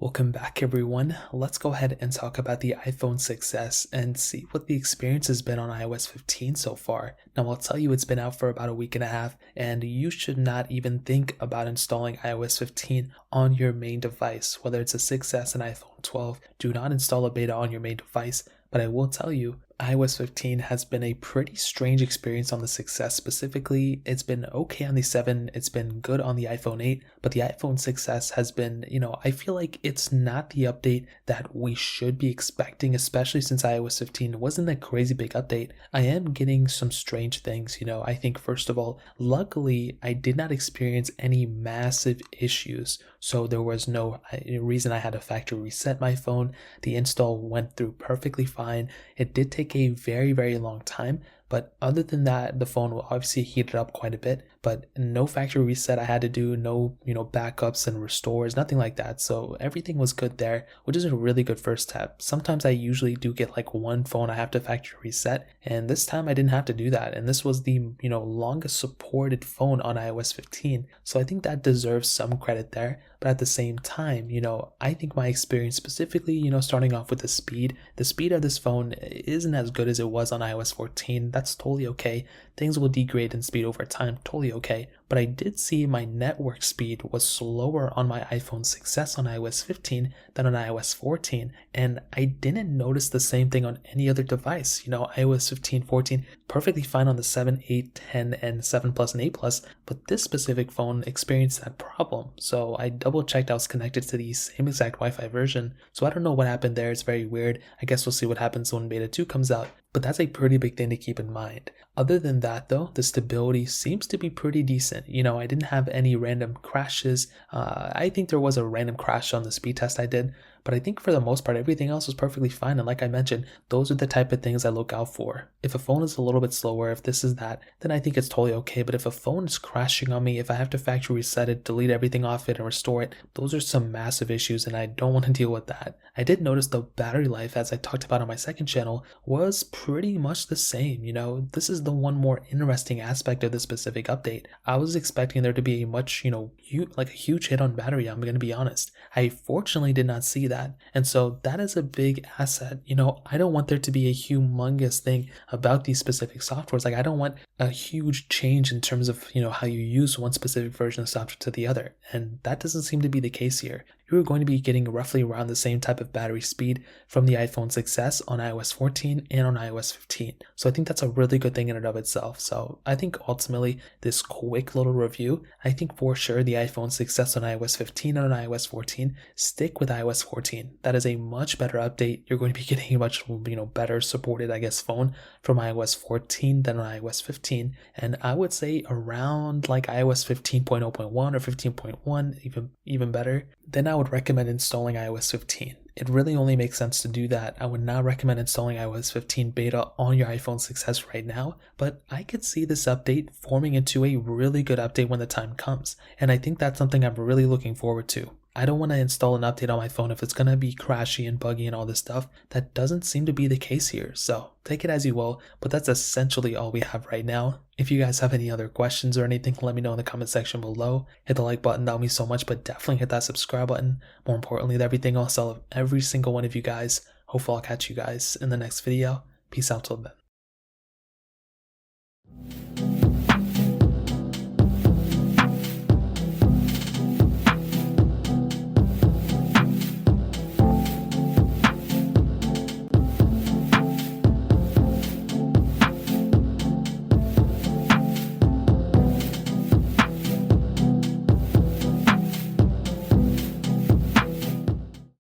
Welcome back everyone. Let's go ahead and talk about the iPhone 6s and see what the experience has been on iOS 15 so far. Now I'll tell you it's been out for about a week and a half and you should not even think about installing iOS 15 on your main device. Whether it's a 6s and iPhone 12, do not install a beta on your main device. But I will tell you, iOS 15 has been a pretty strange experience on the 6s specifically. It's been okay on the 7, it's been good on the iPhone 8, but the iPhone 6s has been, I feel like it's not the update that we should be expecting, especially since iOS 15 wasn't a crazy big update. I am getting some strange things, I think first of all, luckily I did not experience any massive issues. So there was no reason I had to factory reset my phone. The install went through perfectly fine. It did take a very, very long time, but other than that, the phone will obviously heated up quite a bit, but no factory reset I had to do, no, backups and restores, nothing like that. So everything was good there, which is a really good first step. Sometimes I usually do get like one phone I have to factory reset, and this time I didn't have to do that. And this was the, longest supported phone on iOS 15. So I think that deserves some credit there. But at the same time, I think my experience specifically, starting off with the speed of this phone isn't as good as it was on iOS 14. That's totally okay. Things will degrade in speed over time, totally okay. But I did see my network speed was slower on my iPhone 6s on iOS 15 than on iOS 14. And I didn't notice the same thing on any other device. iOS 15, 14, perfectly fine on the 7, 8, 10, and 7 Plus and 8 Plus. But this specific phone experienced that problem. So I double checked I was connected to the same exact Wi-Fi version. So I don't know what happened there. It's very weird. I guess we'll see what happens when beta 2 comes out. But that's a pretty big thing to keep in mind. Other than that though, the stability seems to be pretty decent. I didn't have any random crashes. I think there was a random crash on the speed test I did, but I think for the most part, everything else was perfectly fine. And like I mentioned, those are the type of things I look out for. If a phone is a little bit slower, if this is that, then I think it's totally okay. But if a phone is crashing on me, if I have to factory reset it, delete everything off it and restore it, those are some massive issues and I don't want to deal with that. I did notice the battery life, as I talked about on my second channel, was pretty much the same. This is the one more interesting aspect of this specific update. I was expecting there to be a much, like a huge hit on battery, I'm going to be honest. I fortunately did not see that. And so that is a big asset. I don't want there to be a humongous thing about these specific softwares. Like I don't want a huge change in terms of, how you use one specific version of software to the other. And that doesn't seem to be the case here. You're going to be getting roughly around the same type of battery speed from the iPhone 6s on iOS 14 and on iOS 15. So I think that's a really good thing in and of itself. So I think ultimately this quick little review, I think for sure the iPhone 6s on iOS 15 and on iOS 14, stick with iOS 14. That is a much better update. You're going to be getting a much, better supported, phone from iOS 14 than on iOS 15. And I would say around like iOS 15.0.1 or 15.1, even better, then I would recommend installing iOS 15. It really only makes sense to do that. I would not recommend installing iOS 15 beta on your iPhone 6s right now, but I could see this update forming into a really good update when the time comes. And I think that's something I'm really looking forward to. I don't want to install an update on my phone if it's going to be crashy and buggy and all this stuff. That doesn't seem to be the case here, so take it as you will, but that's essentially all we have right now. If you guys have any other questions or anything, let me know in the comment section below. Hit the like button, that would mean so much, but definitely hit that subscribe button. More importantly than everything else, I love every single one of you guys. Hopefully I'll catch you guys in the next video. Peace out till then.